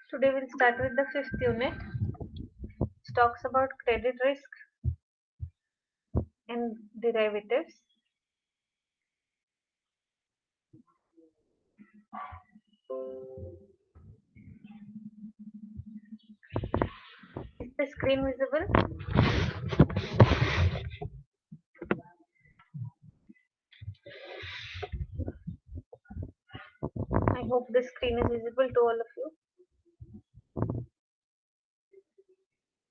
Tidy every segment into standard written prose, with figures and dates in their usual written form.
Today we'll start with the fifth unit, which talks about credit risk and derivatives. Is the screen visible? I hope the screen is visible to all of you.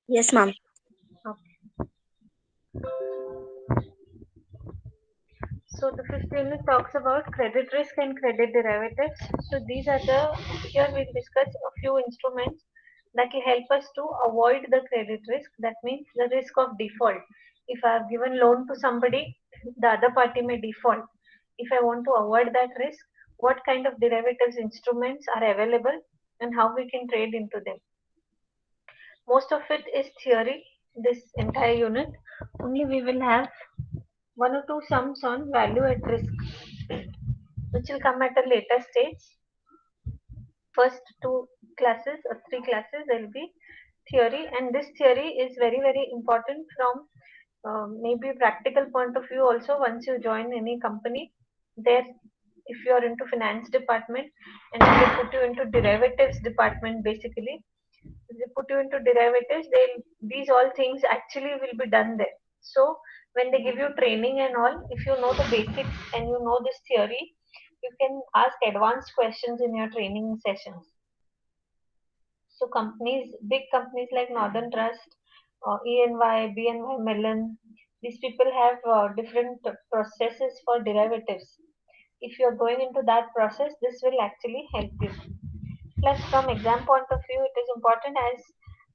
Yes, ma'am. Okay. So the fifth unit talks about credit risk and credit derivatives. So these are here we'll discuss a few instruments that will help us to avoid the credit risk. That means the risk of default. If I have given loan to somebody, the other party may default. If I want to avoid that risk, what kind of derivatives instruments are available and how we can trade into them. Most of it is theory, this entire unit. Only we will have one or two sums on value at risk, which will come at a later stage. First two classes or three classes will be theory, and this theory is very, very important from maybe practical point of view also. Once you join any company, there, if you are into finance department and they put you into derivatives department, basically they put you into derivatives, they these all things actually will be done there. So when they give you training and all, if you know the basics and you know this theory, you can ask advanced questions in your training sessions. So companies, big companies like Northern Trust, ENY, BNY Mellon, these people have different processes for derivatives. If you are going into that process, this will actually help you. Plus, from exam point of view, it is important as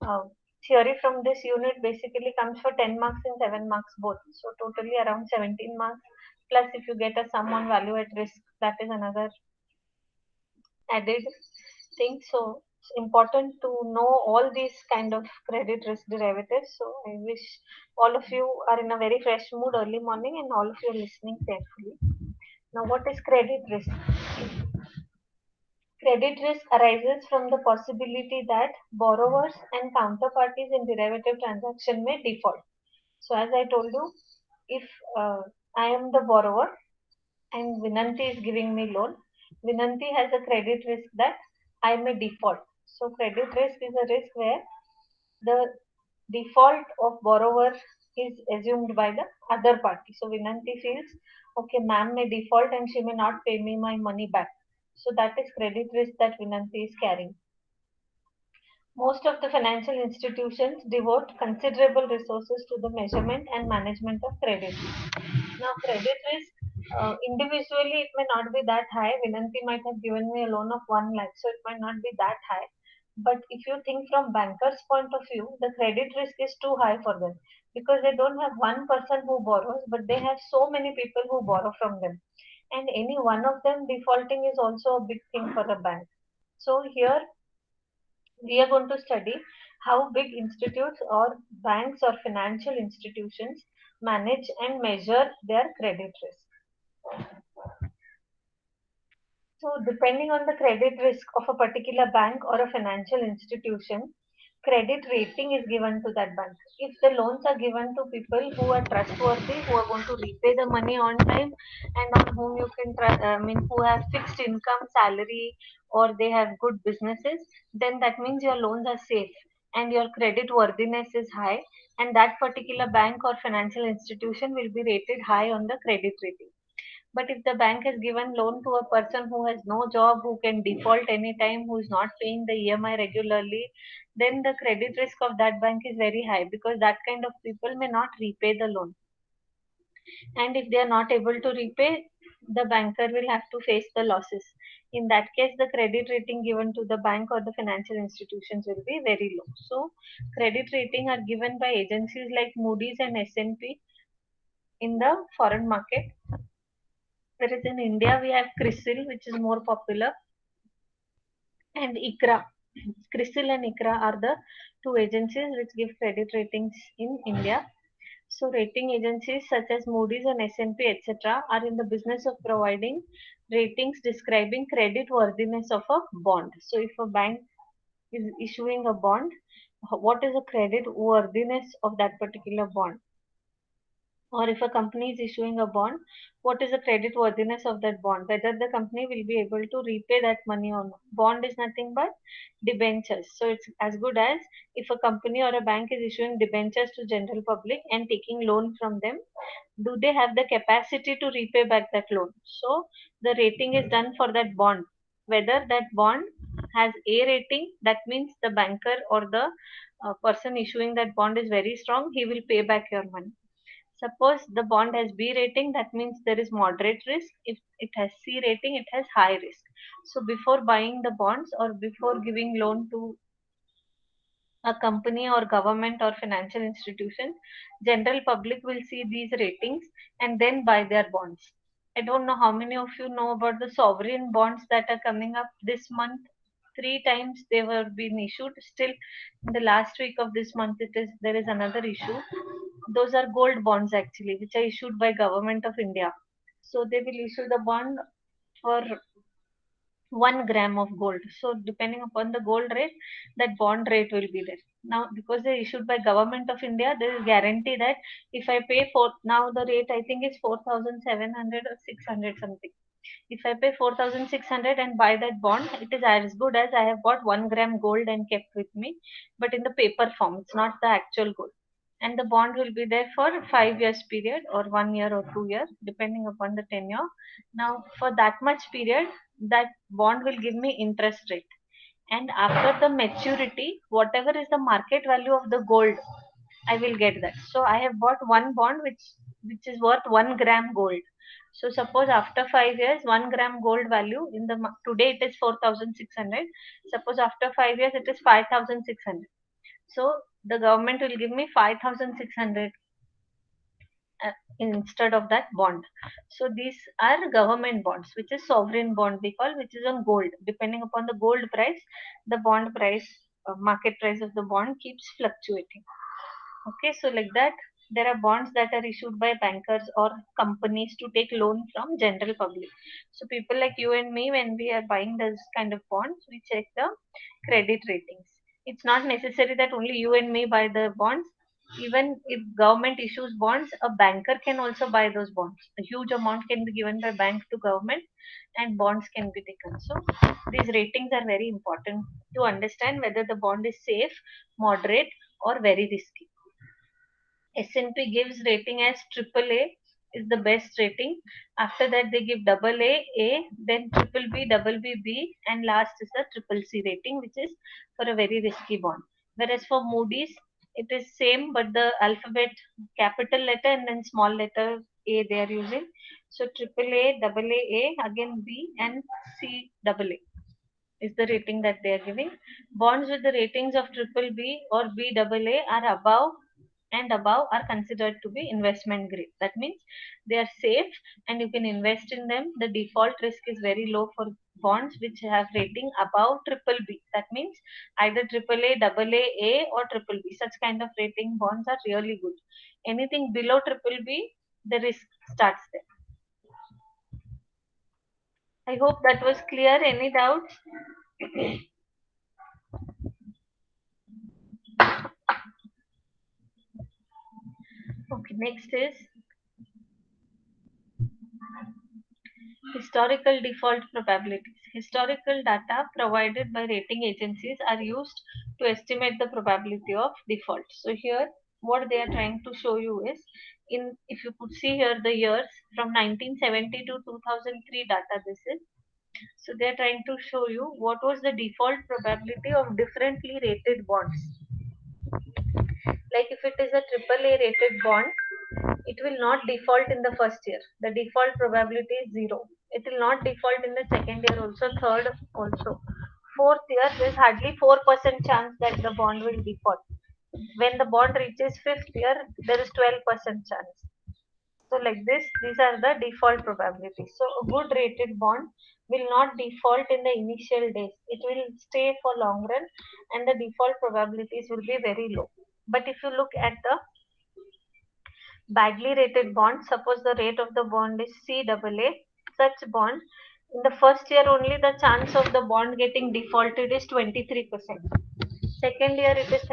uh, theory from this unit basically comes for 10 marks and 7 marks both. So totally around 17 marks. Plus, if you get a sum on value at risk, that is another added thing. So it's important to know all these kind of credit risk derivatives. So I wish all of you are in a very fresh mood early morning and all of you are listening carefully. Now, what is credit risk? Credit risk arises from the possibility that borrowers and counterparties in derivative transaction may default. So, as I told you, if I am the borrower and Vinanti is giving me loan, Vinanti has a credit risk that I may default. So, credit risk is a risk where the default of borrower is assumed by the other party. So, Vinanti feels, okay, ma'am may default and she may not pay me my money back. So, that is credit risk that Vinanti is carrying. Most of the financial institutions devote considerable resources to the measurement and management of credit. Now, credit risk individually it may not be that high. Vinanti might have given me a loan of 1 lakh, so it might not be that high. But if you think from bankers' point of view, the credit risk is too high for them because they don't have one person who borrows, but they have so many people who borrow from them. And any one of them defaulting is also a big thing for a bank. So here we are going to study how big institutes or banks or financial institutions manage and measure their credit risk. So, depending on the credit risk of a particular bank or a financial institution, credit rating is given to that bank. If the loans are given to people who are trustworthy, who are going to repay the money on time, and on whom you can trust, I mean, who have fixed income, salary, or they have good businesses, then that means your loans are safe and your credit worthiness is high, and that particular bank or financial institution will be rated high on the credit rating. But if the bank has given loan to a person who has no job, who can default anytime, who is not paying the EMI regularly, then the credit risk of that bank is very high because that kind of people may not repay the loan. And if they are not able to repay, the banker will have to face the losses. In that case, the credit rating given to the bank or the financial institutions will be very low. So, credit rating are given by agencies like Moody's and S&P in the foreign market. Whereas in India, we have CRISIL, which is more popular, and ICRA. CRISIL and ICRA are the two agencies which give credit ratings in India. So, rating agencies such as Moody's and S&P, etc., are in the business of providing ratings describing credit worthiness of a bond. So, if a bank is issuing a bond, what is the credit worthiness of that particular bond? Or if a company is issuing a bond, what is the credit worthiness of that bond? Whether the company will be able to repay that money or not. Bond is nothing but debentures. So it's as good as if a company or a bank is issuing debentures to general public and taking loan from them, do they have the capacity to repay back that loan? So the rating is done for that bond. Whether that bond has A rating, that means the banker or the person issuing that bond is very strong, he will pay back your money. Suppose the bond has B rating, that means there is moderate risk. If it has C rating, it has high risk. So before buying the bonds or before giving loan to a company or government or financial institution, general public will see these ratings and then buy their bonds. I don't know how many of you know about the sovereign bonds that are coming up this month. 3 times they were being issued. Still, in the last week of this month, there is another issue. Those are gold bonds actually, which are issued by Government of India. So they will issue the bond for 1 gram of gold. So depending upon the gold rate, that bond rate will be there. Now, because they're issued by Government of India, there is guarantee that if I pay for now the rate I think is 4,700 or 600 something. If I pay 4,600 and buy that bond, it is as good as I have bought 1 gram gold and kept with me, but in the paper form. It's not the actual gold. And the bond will be there for 5 years period or 1 year or 2 years, depending upon the tenure. Now, for that much period, that bond will give me interest rate. And after the maturity, whatever is the market value of the gold, I will get that. So I have bought one bond which is worth 1 gram gold. So suppose after 5 years, 1 gram gold value in the today it is 4,600. Suppose after 5 years it is 5,600. So the government will give me 5,600 instead of that bond. So these are government bonds, which is sovereign bond we call, which is on gold. Depending upon the gold price, the bond price, market price of the bond keeps fluctuating. Okay, so like that, there are bonds that are issued by bankers or companies to take loan from general public. So people like you and me, when we are buying this kind of bonds, we check the credit ratings. It's not necessary that only you and me buy the bonds. Even if government issues bonds, a banker can also buy those bonds. A huge amount can be given by bank to government and bonds can be taken. So these ratings are very important to understand whether the bond is safe, moderate, or very risky. S&P gives rating as AAA is the best rating. After that, they give AA, A, then triple B, double B, B, and last is the triple C rating, which is for a very risky bond. Whereas for Moody's, it is same, but the alphabet capital letter and then small letter A they are using. So AAA, AA, again B, and C AA is the rating that they are giving. Bonds with the ratings of triple B or BAA are above and above are considered to be investment grade. That means they are safe and you can invest in them. The default risk is very low for bonds which have rating above triple B. That means either triple A, double A, or triple B. Such kind of rating bonds are really good. Anything below triple B, the risk starts there. I hope that was clear. Any doubts? Okay, next is historical default probabilities. Historical data provided by rating agencies are used to estimate the probability of default. So here what they are trying to show you is, in if you could see here the years from 1970 to 2003 data this is. So they are trying to show you what was the default probability of differently rated bonds. Like if it is a AAA rated bond, it will not default in the first year. The default probability is 0. It will not default in the second year also, third also. Fourth year, there is hardly 4% chance that the bond will default. When the bond reaches fifth year, there is 12% chance. So like this, these are the default probabilities. So a good rated bond will not default in the initial days. It will stay for long run and the default probabilities will be very low. But if you look at the badly rated bond, suppose the rate of the bond is CAA, such bond, In the first year only, the chance of the bond getting defaulted is 23%. Second year it is 37%,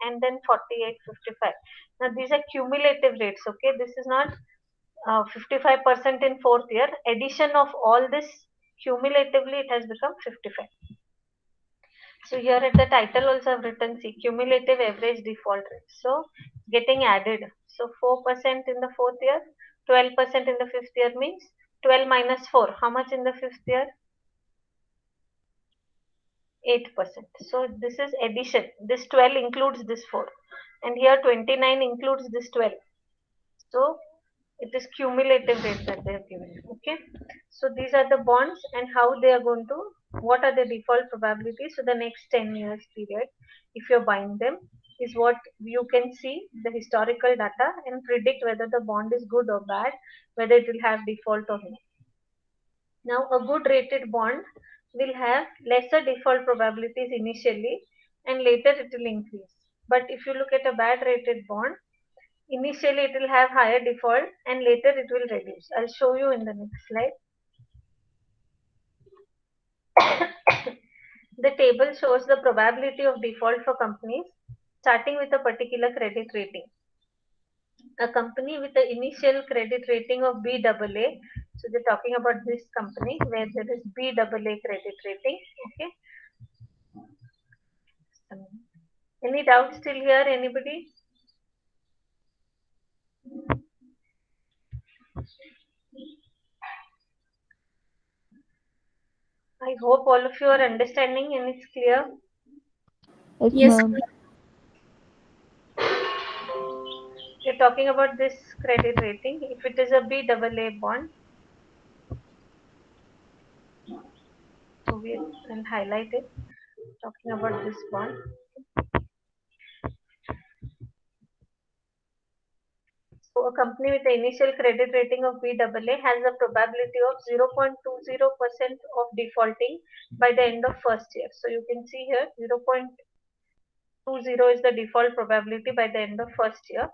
and then 48, 55. Now these are cumulative rates. Okay, this is not 55% in fourth year. Addition of all this cumulatively, it has become 55. So here at the title also I've written, see, cumulative average default rate. So getting added. So 4% in the fourth year, 12% in the fifth year means 12 minus 4. How much in the fifth year? 8%. So this is addition. This 12 includes this 4. And here 29 includes this 12. So it is cumulative rate that they have given. Okay. So these are the bonds and how they are going to, what are the default probabilities. So the next 10 years period, if you're buying them, is what you can see the historical data and predict whether the bond is good or bad, whether it will have default or not. Now, a good rated bond will have lesser default probabilities initially and later it will increase. But if you look at a bad rated bond, initially it will have higher default and later it will reduce. I'll show you in the next slide. The table shows the probability of default for companies starting with a particular credit rating. A company with the initial credit rating of BAA, so they're talking about this company where there is BAA credit rating. Okay. Any doubts still here? Anybody? I hope all of you are understanding and it's clear. Yes, ma'am. We're talking about this credit rating. If it is a BAA bond, so we will highlight it. Talking about this bond. So a company with the initial credit rating of BAA has a probability of 0.20% of defaulting by the end of first year. So you can see here 0.20 is the default probability by the end of first year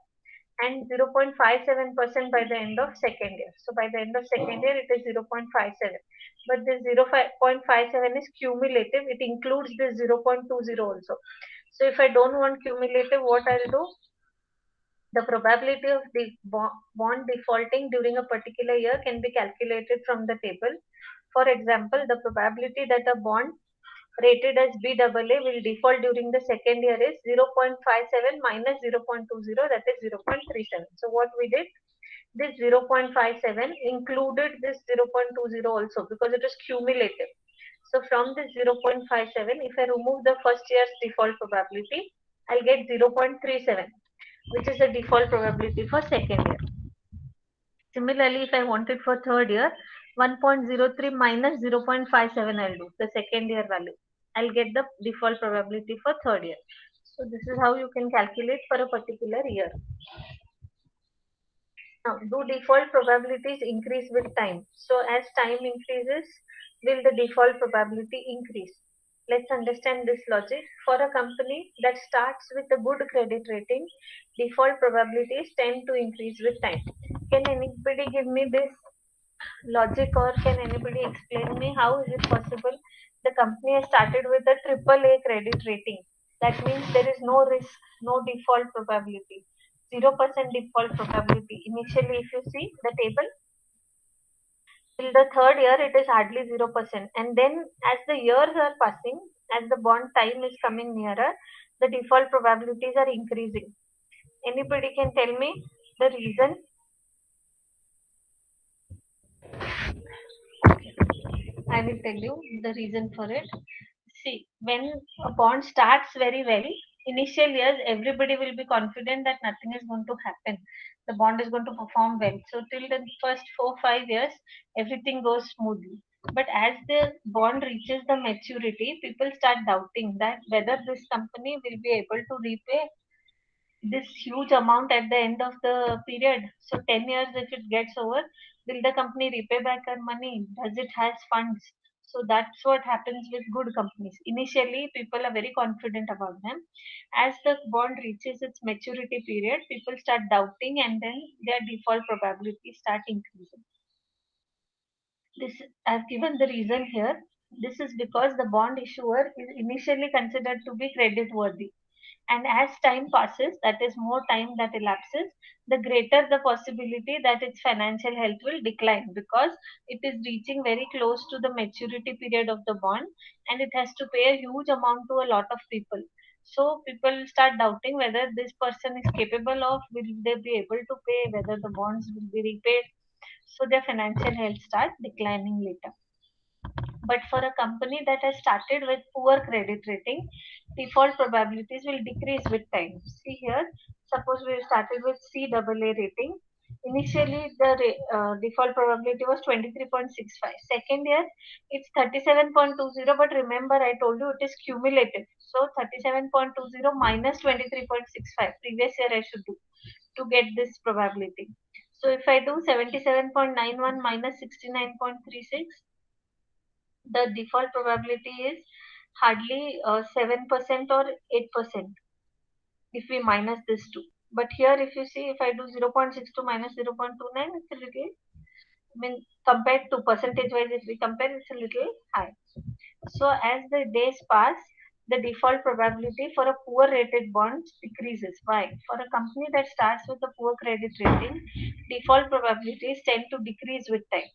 and 0.57% by the end of second year. So by the end of second year it is 0.57. But this 0.57 is cumulative. It includes this 0.20 also. So if I don't want cumulative, what I'll do? The probability of the bond defaulting during a particular year can be calculated from the table. For example, the probability that a bond rated as BAA will default during the second year is 0.57 minus 0.20, that is 0.37. So what we did, this 0.57 included this 0.20 also because it is cumulative. So from this 0.57, if I remove the first year's default probability, I'll get 0.37, which is the default probability for second year. Similarly, if I want it for third year, 1.03 minus 0.57 I'll do, the second year value. I'll get the default probability for third year. So this is how you can calculate for a particular year. Now, do default probabilities increase with time? So as time increases, will the default probability increase? Let's understand this logic. For a company that starts with a good credit rating, default probabilities tend to increase with time. Can anybody give me this logic, or can anybody explain me how is it possible the company has started with a AAA credit rating? That means there is no risk, no default probability, 0% default probability. Initially, if you see the table, till the third year it is hardly 0%, and then as the years are passing, as the bond time is coming nearer, the default probabilities are increasing. Anybody can tell me the reason? I will tell you the reason for it. See, when a bond starts very well, initial years everybody will be confident that nothing is going to happen. The bond is going to perform well. So till the first 4-5 years, everything goes smoothly. But as the bond reaches the maturity, people start doubting that whether this company will be able to repay this huge amount at the end of the period. So 10 years, if it gets over, will the company repay back our money? Does it has funds? So that's what happens with good companies. Initially, people are very confident about them. As the bond reaches its maturity period, people start doubting and then their default probability start increasing. This I've given the reason here. This is because the bond issuer is initially considered to be credit worthy, and as time passes, that is more time that elapses, the greater the possibility that its financial health will decline, because it is reaching very close to the maturity period of the bond, and it has to pay a huge amount to a lot of people. So people start doubting whether this person is capable of, will they be able to pay, whether the bonds will be repaid. So their financial health starts declining later. But for a company that has started with poor credit rating, default probabilities will decrease with time. See here, suppose we started with CAA rating. Initially, the default probability was 23.65. Second year, it's 37.20. But remember, I told you it is cumulative. So 37.20 minus 23.65. Previous year I should do to get this probability. So if I do 77.91 minus 69.36, the default probability is hardly 7% or 8% if we minus this 2. But here, if you see, if I do 0.62 minus 0.29, it's a little, I mean, compared to percentage wise, if we compare, it's a little high. So as the days pass, the default probability for a poor rated bond decreases. Why? For a company that starts with a poor credit rating, default probabilities tend to decrease with time.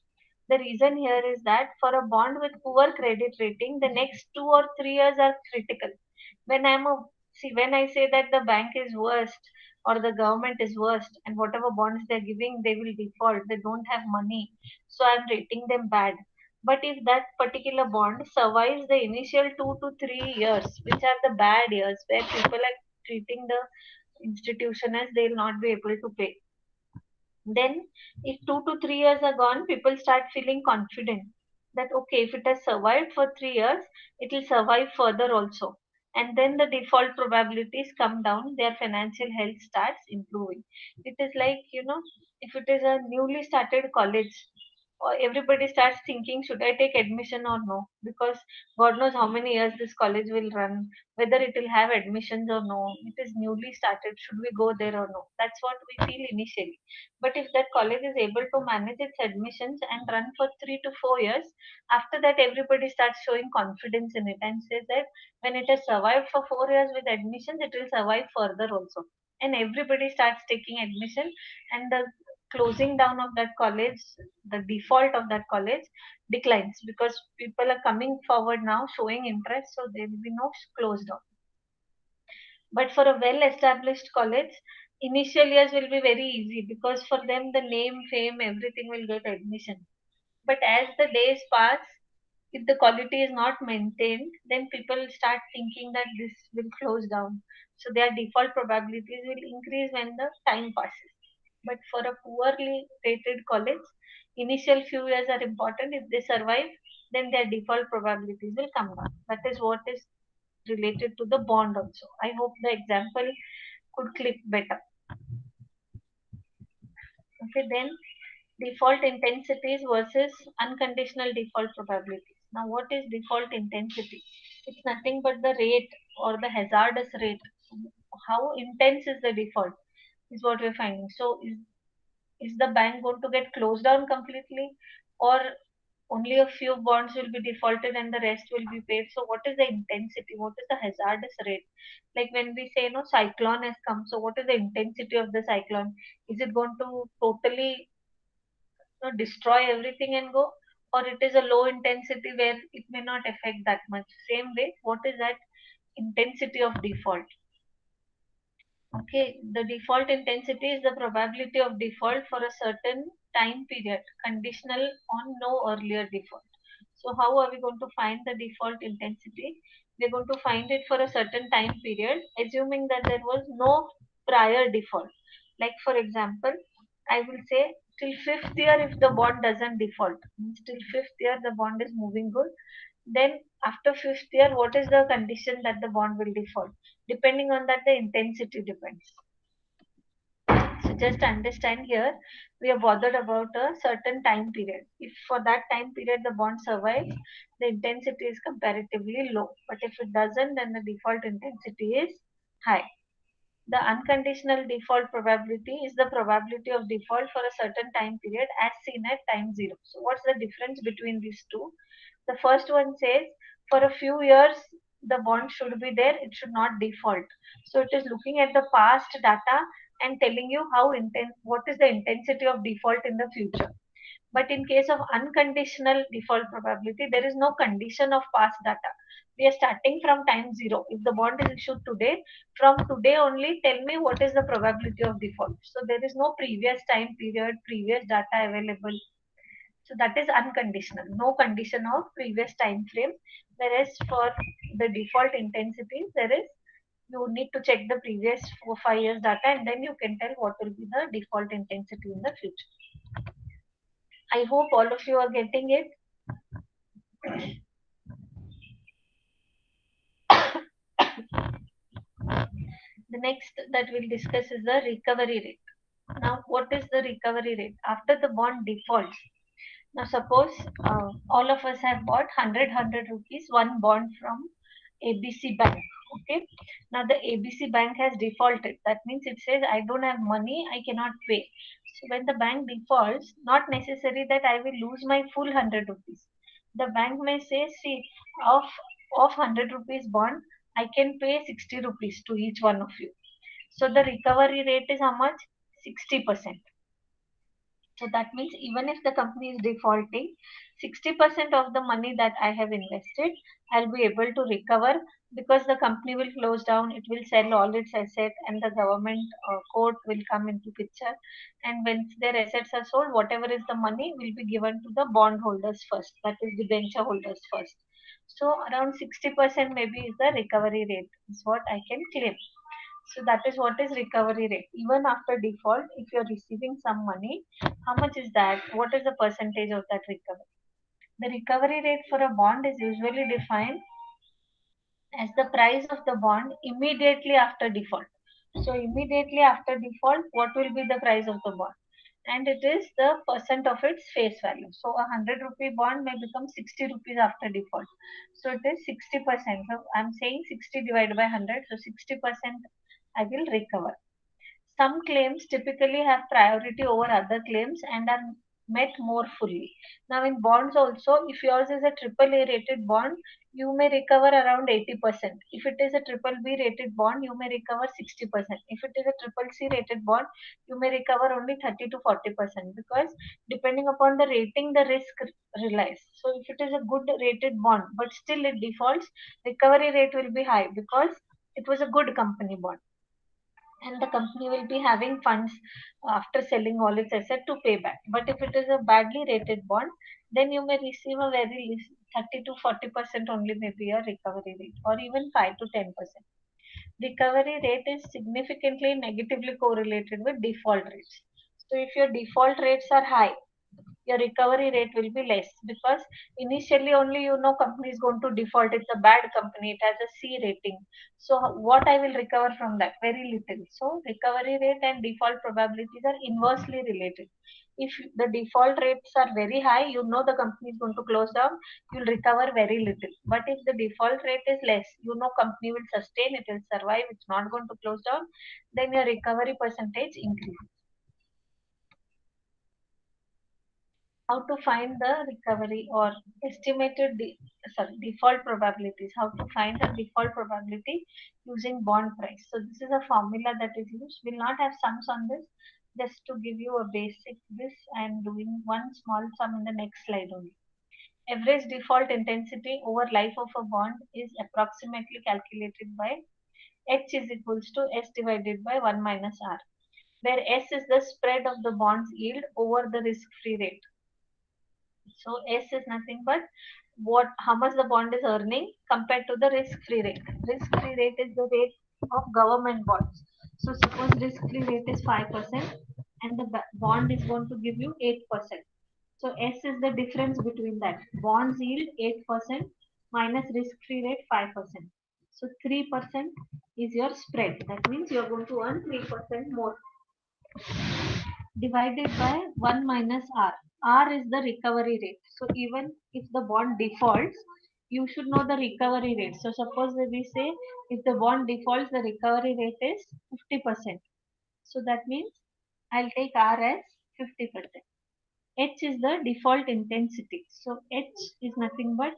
The reason here is that for a bond with poor credit rating, the next 2 or 3 years are critical. When I'm a when I say that the bank is worst or the government is worst, and whatever bonds they're giving, they will default. They don't have money, so I'm rating them bad. But if that particular bond survives the initial 2 to 3 years, which are the bad years where people are treating the institution as they'll not be able to pay, then if 2 to 3 years are gone, people start feeling confident that okay, if it has survived for 3 years, it will survive further also. And then the default probabilities come down, their financial health starts improving. It is like, if it is a newly started college, or everybody starts thinking, should I take admission or no? Because God knows how many years this college will run, whether it will have admissions or no. It is newly started. Should we go there or no? That's what we feel initially. But if that college is able to manage its admissions and run for 3 to 4 years, after that everybody starts showing confidence in it and says that when it has survived for 4 years with admissions, it will survive further also. And everybody starts taking admission, and the closing down of that college, the default of that college declines, because people are coming forward now showing interest, so there will be no close down. But for a well established college, initial years will be very easy, because for them the name, fame, everything will get admission. But as the days pass, if the quality is not maintained, then people start thinking that this will close down. So their default probabilities will increase when the time passes. But for a poorly rated college, initial few years are important. If they survive, then their default probabilities will come down. That is what is related to the bond also. I hope the example could click better. Okay, then default intensities versus unconditional default probabilities. Now, what is default intensity? It's nothing but the rate or the hazardous rate. How intense is the default is what we're finding. So, is the bank going to get closed down completely, or only a few bonds will be defaulted and the rest will be paid? So what is the intensity? What is the hazardous rate? Like when we say no cyclone has come, so what is the intensity of the cyclone? Is it going to totally destroy everything and go, or it is a low intensity where it may not affect that much? Same way, what is that intensity of default? Okay, the default intensity is the probability of default for a certain time period, conditional on no earlier default. So, how are we going to find the default intensity? We're going to find it for a certain time period, assuming that there was no prior default. Like, for example, I will say till fifth year, if the bond doesn't default, means till fifth year the bond is moving good, then after fifth year, what is the condition that the bond will default? Depending on that, the intensity depends. So just understand here, we are bothered about a certain time period. If for that time period the bond survives, the intensity is comparatively low. But if it doesn't, then the default intensity is high. The unconditional default probability is the probability of default for a certain time period as seen at time zero. So what's the difference between these two? The first one says for a few years the bond should be there, it should not default. So it is looking at the past data and telling you how intense, what is the intensity of default in the future. But in case of unconditional default probability, there is no condition of past data. We are starting from time zero. If the bond is issued today, from today only tell me what is the probability of default. So there is no previous time period, previous data available. So that is unconditional, no condition of previous time frame. Whereas for the default intensity, there is, you need to check the previous 4 5 years data and then you can tell what will be the default intensity in the future. I hope all of you are getting it. The next that we'll discuss is the recovery rate. Now, what is the recovery rate after the bond defaults? Now, suppose all of us have bought 100 rupees, one bond from ABC Bank. Okay. Now, the ABC Bank has defaulted. That means it says, I don't have money, I cannot pay. So, when the bank defaults, not necessary that I will lose my full 100 rupees. The bank may say, see, of, of 100 rupees bond, I can pay 60 rupees to each one of you. So, the recovery rate is how much? 60%. So that means even if the company is defaulting, 60% of the money that I have invested, I'll be able to recover because the company will close down, it will sell all its assets, and the government court will come into picture. And when their assets are sold, whatever is the money will be given to the bond holders first, that is the debenture holders first. So around 60% maybe is the recovery rate, is what I can claim. So that is what is recovery rate. Even after default, if you're receiving some money, how much is that? What is the percentage of that recovery? The recovery rate for a bond is usually defined as the price of the bond immediately after default. So immediately after default, what will be the price of the bond? And it is the percent of its face value. So a 100 rupee bond may become 60 rupees after default. So it is 60%. So I'm saying 60 divided by 100. So 60% I will recover. Some claims typically have priority over other claims and are met more fully. Now, in bonds also, if yours is a triple A rated bond, you may recover around 80%. If it is a triple B rated bond, you may recover 60%. If it is a triple C rated bond, you may recover only 30 to 40% because depending upon the rating, the risk relies. So, if it is a good rated bond but still it defaults, recovery rate will be high because it was a good company bond and the company will be having funds after selling all its asset to pay back. But if it is a badly rated bond, then you may receive a very less, 30 to 40% only maybe a recovery rate or even 5 to 10%. Recovery rate is significantly negatively correlated with default rates. So if your default rates are high, your recovery rate will be less because initially only you know company is going to default, it's a bad company, it has a C rating. So what I will recover from that? Very little. So recovery rate and default probabilities are inversely related. If the default rates are very high, you know the company is going to close down, you'll recover very little. But if the default rate is less, you know company will sustain, it will survive, it's not going to close down, then your recovery percentage increases. How to find the recovery or estimated default probabilities, how to find the default probability using bond price. So this is a formula that is used. We'll not have sums on this, just to give you a basic this. And doing one small sum in the next slide only. Average default intensity over life of a bond is approximately calculated by h is equals to s divided by 1 minus r, where s is the spread of the bond's yield over the risk free rate. So S is nothing but what, how much the bond is earning compared to the risk-free rate. Risk-free rate is the rate of government bonds. So suppose risk-free rate is 5% and the bond is going to give you 8%. So S is the difference between that. Bonds yield 8% minus risk-free rate 5%. So 3% is your spread. That means you are going to earn 3% more, divided by 1 minus R. R is the recovery rate. So even if the bond defaults, you should know the recovery rate. So suppose that we say if the bond defaults, the recovery rate is 50%. So that means I'll take R as 50%. H is the default intensity. So H is nothing but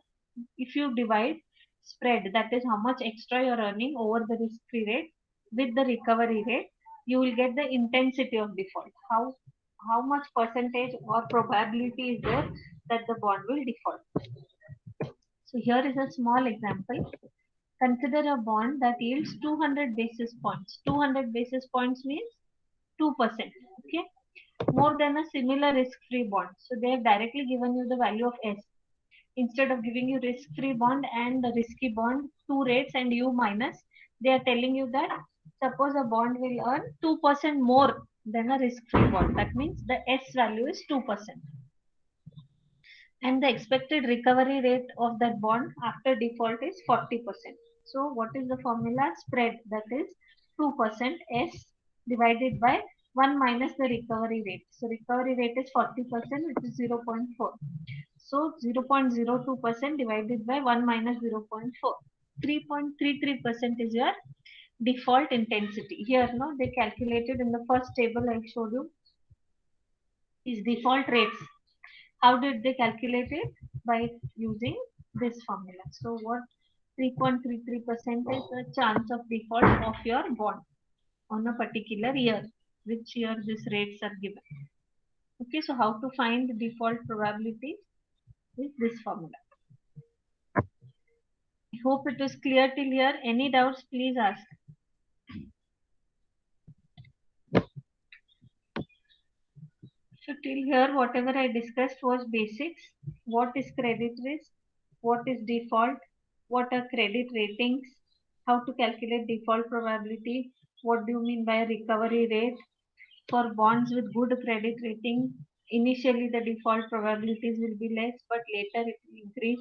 if you divide spread, that is how much extra you're earning over the risk-free rate with the recovery rate, you will get the intensity of default. How much percentage or probability is there that the bond will default. So here is a small example. Consider a bond that yields 200 basis points. 200 basis points means 2%. Okay, more than a similar risk-free bond. So they have directly given you the value of S. Instead of giving you risk-free bond and the risky bond, two rates and U minus, they are telling you that suppose a bond will earn 2% more than a risk-free bond. That means the S value is 2%. And the expected recovery rate of that bond after default is 40%. So what is the formula? Spread, that is 2% S divided by 1 minus the recovery rate. So recovery rate is 40%, which is 0.4. So 0.02% divided by 1 minus 0.4. 3.33% is your default intensity. Here, no, they calculated in the first table I showed you is default rates. How did they calculate it? By using this formula. So what 3.33% is the chance of default of your bond on a particular year, which year these rates are given. Okay, so how to find the default probability is this formula. I hope it is clear till here. Any doubts, please ask. So till here, whatever I discussed was basics. What is credit risk? What is default? What are credit ratings? How to calculate default probability? What do you mean by recovery rate? For bonds with good credit rating, initially the default probabilities will be less, but later it will increase.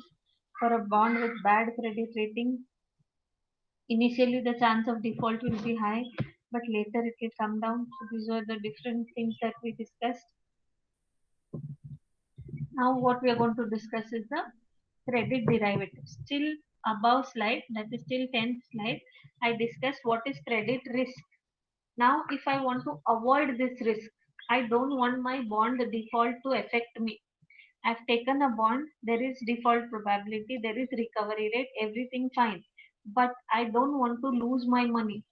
For a bond with bad credit rating, initially the chance of default will be high, but later it will come down. So these are the different things that we discussed. Now what we are going to discuss is the credit derivatives. Still above slide, that is still 10th slide, I discussed what is credit risk. Now if I want to avoid this risk, I don't want my bond default to affect me. I've taken a bond, there is default probability, there is recovery rate, everything fine. But I don't want to lose my money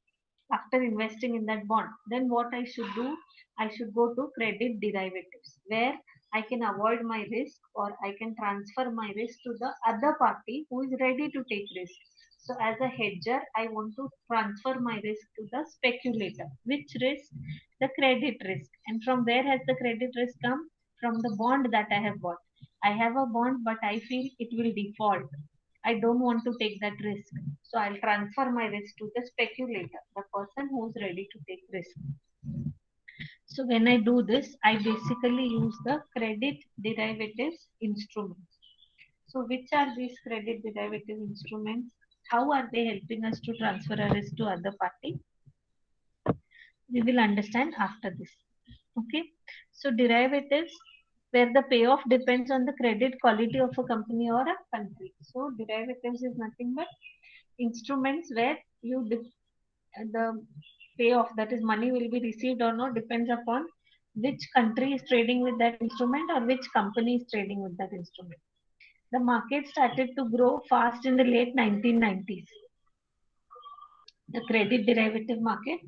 after investing in that bond. Then what I should do? I should go to credit derivatives where I can avoid my risk or I can transfer my risk to the other party who is ready to take risk. So as a hedger, I want to transfer my risk to the speculator. Which risk? The credit risk. And from where has the credit risk come? From the bond that I have bought. I have a bond, but I feel it will default. I don't want to take that risk. So I'll transfer my risk to the speculator, the person who's ready to take risk. So when I do this, I basically use the credit derivatives instruments. So which are these credit derivative instruments? How are they helping us to transfer a risk to other party? We will understand after this. Okay. So derivatives where the payoff depends on the credit quality of a company or a country. So derivatives is nothing but instruments where the payoff, that is money will be received or not, depends upon which country is trading with that instrument or which company is trading with that instrument. The market started to grow fast in the late 1990s. The credit derivative market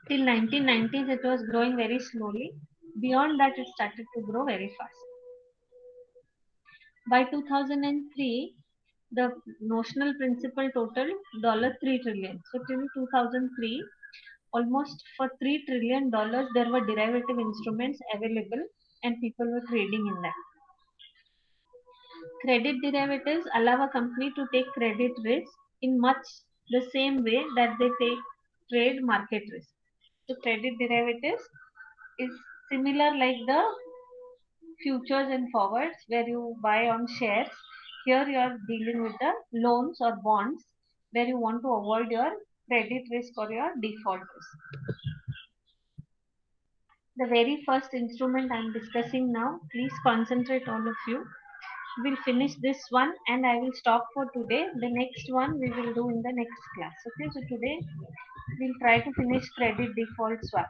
till 1990s it was growing very slowly. Beyond that it started to grow very fast. By 2003, the notional principal total $3 trillion. So till 2003, almost for $3 trillion there were derivative instruments available and people were trading in that. Credit derivatives allow a company to take credit risk in much the same way that they trade market risk. So credit derivatives is similar like the futures and forwards where you buy on shares. Here you are dealing with the loans or bonds where you want to avoid your credit risk or your default risk. The very first instrument I am discussing now, please concentrate all of you. We'll finish this one and I will stop for today. The next one we will do in the next class. Okay, so today we'll try to finish credit default swaps.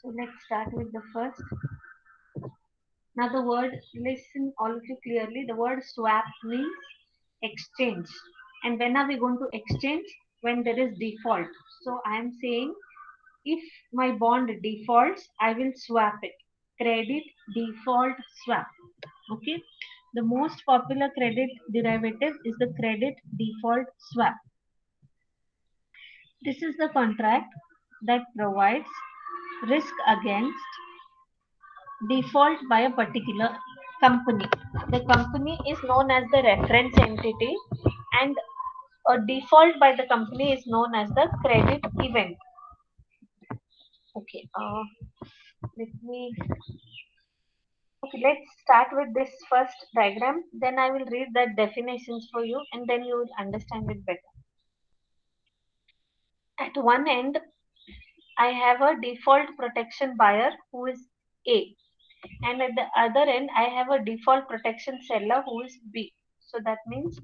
So let's start with the first. Now the word, listen all of you clearly, the word swap means exchange. And when are we going to exchange? When there is default. So I am saying if my bond defaults, I will swap it. Credit default swap. Okay. The most popular credit derivative is the credit default swap. This is the contract that provides risk against default by a particular company. The company is known as the reference entity and a default by the company is known as the credit event. Okay, let me. Okay, let's start with this first diagram. Then I will read the definitions for you and then you will understand it better. At one end, I have a default protection buyer who is A, and at the other end I have a default protection seller who is B. So that means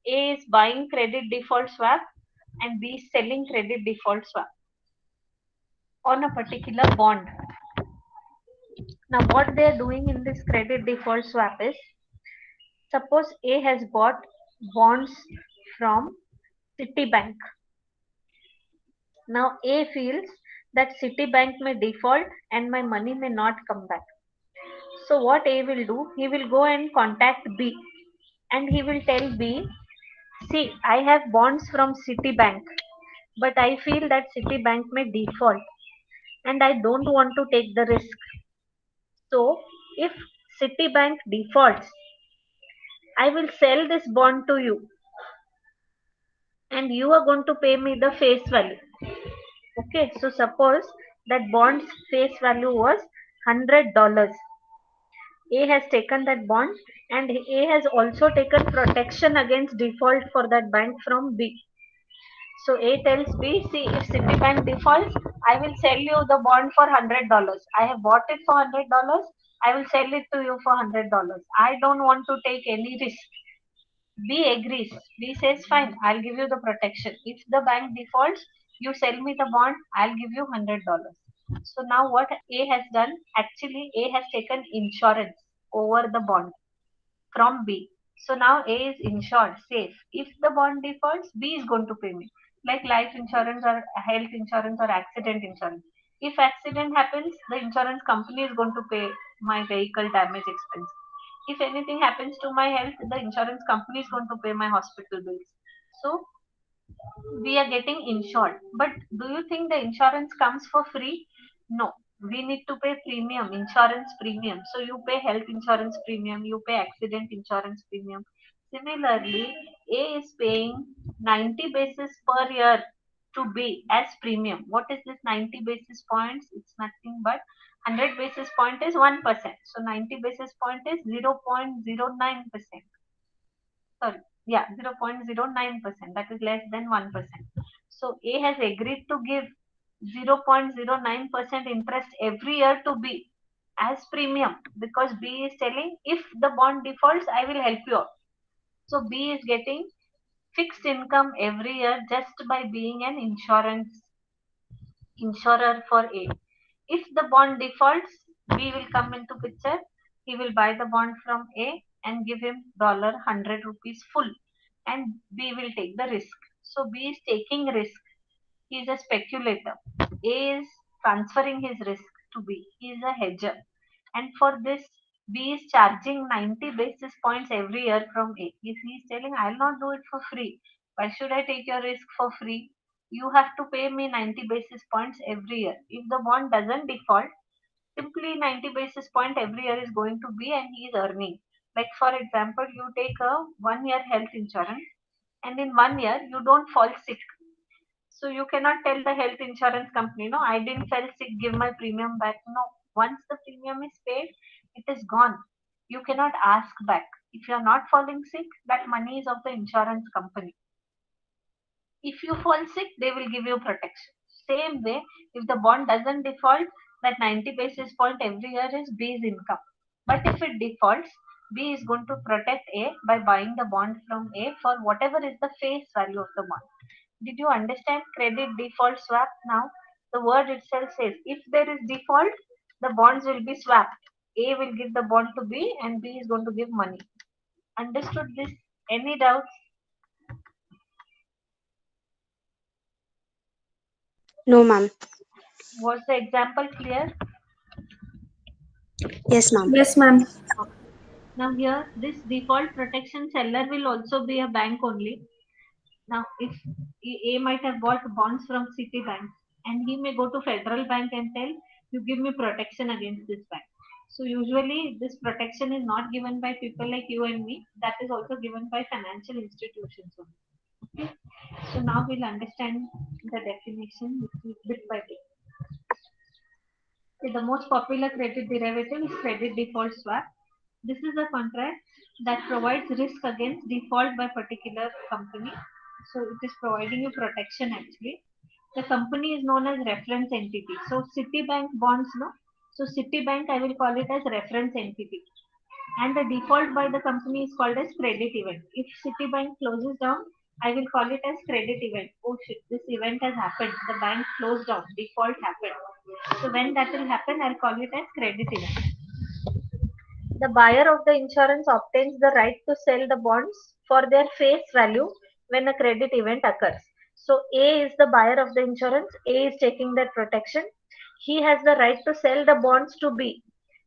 A is buying credit default swap and B is selling credit default swap on a particular bond. Now what they are doing in this credit default swap is, suppose A has bought bonds from Citibank. Now A feels that Citibank may default and my money may not come back. So what A will do, he will go and contact B and he will tell B, see, I have bonds from Citibank, but I feel that Citibank may default and I don't want to take the risk. So if Citibank defaults, I will sell this bond to you and you are going to pay me the face value. Okay, so suppose that bond's face value was $100. A has taken that bond and A has also taken protection against default for that bank from B. So A tells B, see, if Citibank defaults, I will sell you the bond for $100. I have bought it for $100. I will sell it to you for $100. I don't want to take any risk. B agrees. B says, fine, I'll give you the protection. If the bank defaults, you sell me the bond, I'll give you $100. So now what A has done, actually A has taken insurance over the bond from B. So now A is insured, safe. If the bond defaults, B is going to pay me, like life insurance or health insurance or accident insurance. If accident happens, the insurance company is going to pay my vehicle damage expense. If anything happens to my health, the insurance company is going to pay my hospital bills. So we are getting insured. But do you think the insurance comes for free? No. We need to pay premium, insurance premium. So you pay health insurance premium, you pay accident insurance premium. Similarly, A is paying 90 basis per year to B as premium. What is this 90 basis points? It's nothing but 100 basis point is 1%. So 90 basis point is 0.09%. Sorry, yeah, 0.09%, that is less than 1%. So A has agreed to give 0.09% interest every year to B as premium, because B is telling if the bond defaults, I will help you out. So B is getting fixed income every year just by being an insurer for A. If the bond defaults, B will come into picture. He will buy the bond from A and give him $100 full, and B will take the risk. So B is taking risk. He is a speculator. A is transferring his risk to B. He is a hedger. And for this, B is charging 90 basis points every year from A. He is telling, I'll not do it for free. Why should I take your risk for free? You have to pay me 90 basis points every year. If the bond doesn't default, simply 90 basis point every year is going to be and he is earning. Like for example, you take a 1 year health insurance and in 1 year you don't fall sick. So you cannot tell the health insurance company, no, I didn't fall sick, give my premium back. No, once the premium is paid, it is gone. You cannot ask back. If you are not falling sick, that money is of the insurance company. If you fall sick, they will give you protection. Same way, if the bond doesn't default, that 90 basis point every year is B's income. But if it defaults, B is going to protect A by buying the bond from A for whatever is the face value of the bond. Did you understand credit default swap now? The word itself says if there is default, the bonds will be swapped. A will give the bond to B and B is going to give money. Understood this? Any doubts? No, ma'am. Was the example clear? Yes, ma'am. Yes, ma'am. Now here, this default protection seller will also be a bank only. Now, if A might have bought bonds from Citibank and he may go to Federal Bank and tell, you give me protection against this bank. So usually this protection is not given by people like you and me. That is also given by financial institutions only. Okay. So now we'll understand the definition bit by bit. Okay, the most popular credit derivative is credit default swap. This is a contract that provides risk against default by particular company. So it is providing you protection actually. The company is known as reference entity. So Citibank bonds, no? So Citibank, I will call it as reference entity. And the default by the company is called as credit event. If Citibank closes down, I will call it as credit event. Oh shit, this event has happened. The bank closed down. Default happened. So when that will happen, I'll call it as credit event. The buyer of the insurance obtains the right to sell the bonds for their face value when a credit event occurs. So A is the buyer of the insurance. A is taking that protection. He has the right to sell the bonds to B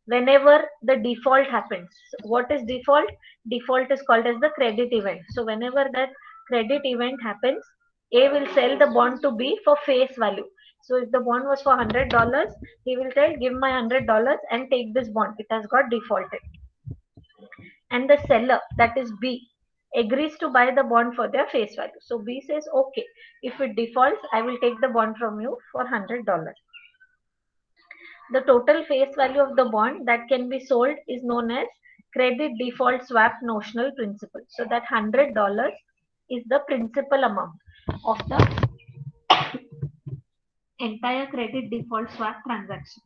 whenever the default happens. What is default? Default is called as the credit event. So whenever that credit event happens, A will sell the bond to B for face value. So if the bond was for $100, he will tell, give my $100 and take this bond. It has got defaulted. And the seller, that is B, agrees to buy the bond for their face value. So B says, okay, if it defaults, I will take the bond from you for $100. The total face value of the bond that can be sold is known as credit default swap notional principal. So that $100 is the principal amount of the entire credit default swap transaction.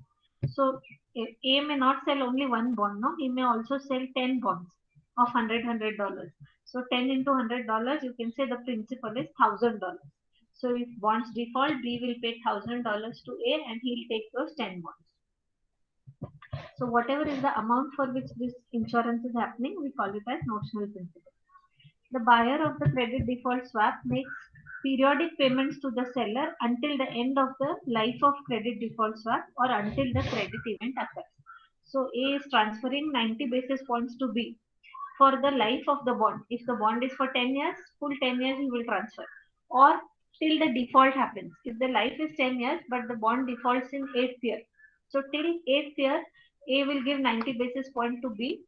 So A may not sell only one bond, no, he may also sell 10 bonds of $100. So 10 into $100, you can say the principal is $1,000. So if bonds default, B will pay $1,000 to A and he'll take those 10 bonds. So whatever is the amount for which this insurance is happening, we call it as notional principal. The buyer of the credit default swap makes periodic payments to the seller until the end of the life of credit default swap or until the credit event occurs. So A is transferring 90 basis points to B for the life of the bond. If the bond is for 10 years, full 10 years he will transfer, or till the default happens. If the life is 10 years but the bond defaults in 8th year, so till 8th year A will give 90 basis point to B,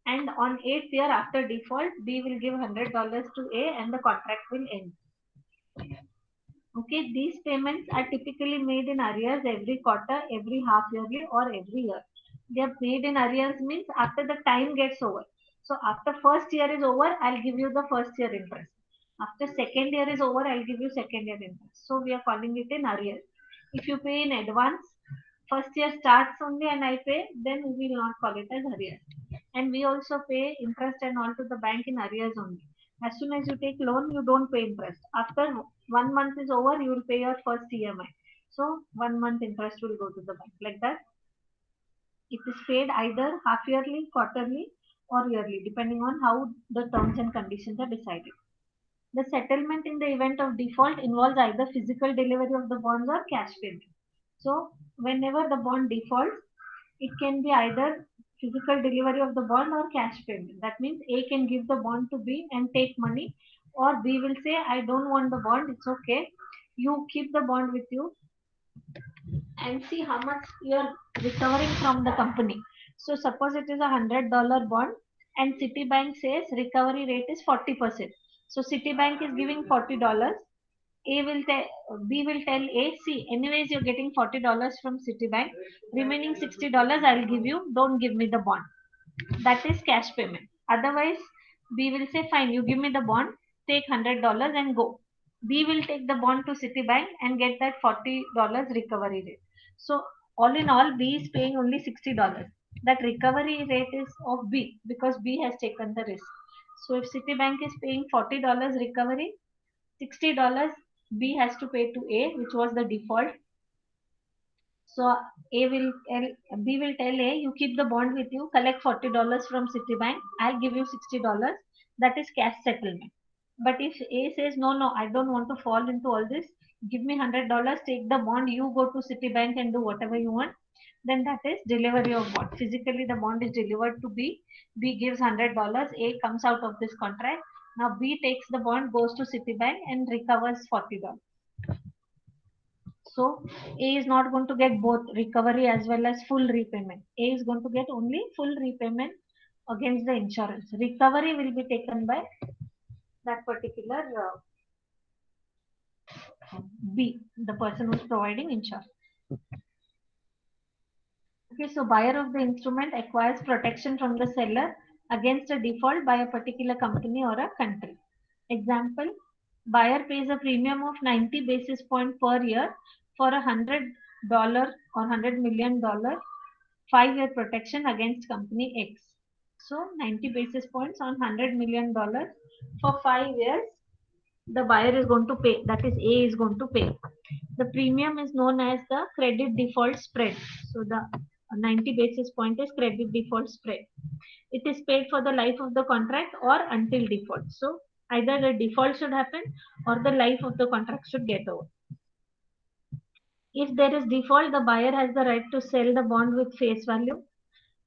and on 8th year after default, B will give $100 to A and the contract will end. Okay, these payments are typically made in arrears every quarter, every half yearly, or every year. They are made in arrears means after the time gets over. So after first year is over, I'll give you the first year interest. After second year is over, I'll give you second year interest. So we are calling it in arrears. If you pay in advance, first year starts only and I pay, then we will not call it as arrears. And we also pay interest and all to the bank in arrears only. As soon as you take loan, you don't pay interest. After 1 month is over, you will pay your first EMI. So 1 month interest will go to the bank like that. It is paid either half yearly, quarterly, or yearly, depending on how the terms and conditions are decided. The settlement in the event of default involves either physical delivery of the bonds or cash payment. So whenever the bond defaults, it can be either physical delivery of the bond or cash payment. That means A can give the bond to B and take money, or B will say, I don't want the bond, it's okay. You keep the bond with you and see how much you're recovering from the company. So suppose it is $100 bond and Citibank says recovery rate is 40%. So Citibank is giving $40. A will tell B will tell A, see, anyways you're getting $40 from Citibank. Remaining $60 I'll give you. Don't give me the bond. That is cash payment. Otherwise, B will say, fine, you give me the bond, take $100 and go. B will take the bond to Citibank and get that $40 recovery rate. So all in all, B is paying only $60. That recovery rate is of B because B has taken the risk. So if Citibank is paying $40 recovery, $60 B has to pay to A, which was the default. So B will tell A, you keep the bond with you, collect $40 from Citibank, I'll give you $60. That is cash settlement. But if A says, no, no, I don't want to fall into all this, give me $100, take the bond, you go to Citibank and do whatever you want, then that is delivery of bond. Physically, the bond is delivered to B. B gives $100, A comes out of this contract. Now B takes the bond, goes to Citibank and recovers $40. So A is not going to get both recovery as well as full repayment. A is going to get only full repayment against the insurance. Recovery will be taken by that particular B, the person who is providing insurance. Okay, so buyer of the instrument acquires protection from the seller against a default by a particular company or a country. Example, buyer pays a premium of 90 basis point per year for $100 or $100 million 5-year protection against company X. So 90 basis points on $100 million for 5 years, the buyer is going to pay, that is A is going to pay. The premium is known as the credit default spread. So the 90 basis point is credit default spread. It is paid for the life of the contract or until default. So either the default should happen or the life of the contract should get over. If there is default, the buyer has the right to sell the bond with face value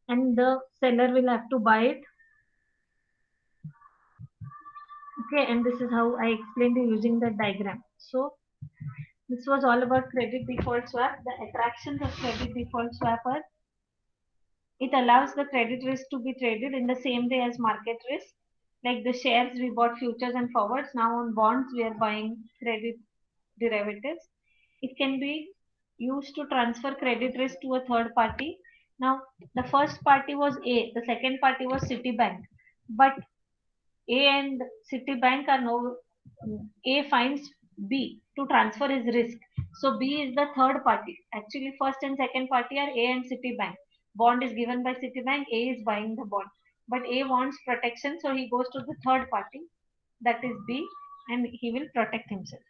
and the seller will have to buy it. Okay, and this is how I explained you using the diagram. So this was all about credit default swap. The attractions of credit default swap are it allows the credit risk to be traded in the same day as market risk. Like the shares, we bought futures and forwards. Now on bonds, we are buying credit derivatives. It can be used to transfer credit risk to a third party. Now, the first party was A, the second party was Citibank. But A and Citibank are no, A finds B to transfer his risk. So B is the third party. Actually, first and second party are A and Citibank. Bond is given by Citibank, A is buying the bond. But A wants protection, so he goes to the third party, that is B, and he will protect himself.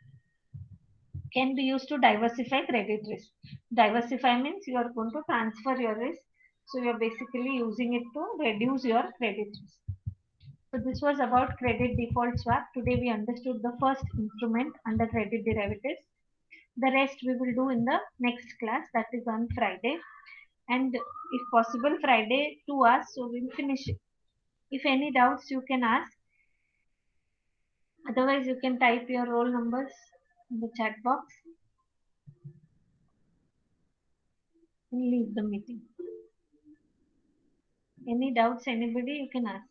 Can be used to diversify credit risk. Diversify means you are going to transfer your risk. So you are basically using it to reduce your credit risk. So this was about credit default swap. Today we understood the first instrument under credit derivatives. The rest we will do in the next class, that is on Friday. And if possible, Friday 2 hours, so we'll finish it. If any doubts, you can ask. Otherwise, you can type your roll numbers in the chat box and leave the meeting. Any doubts, anybody, you can ask.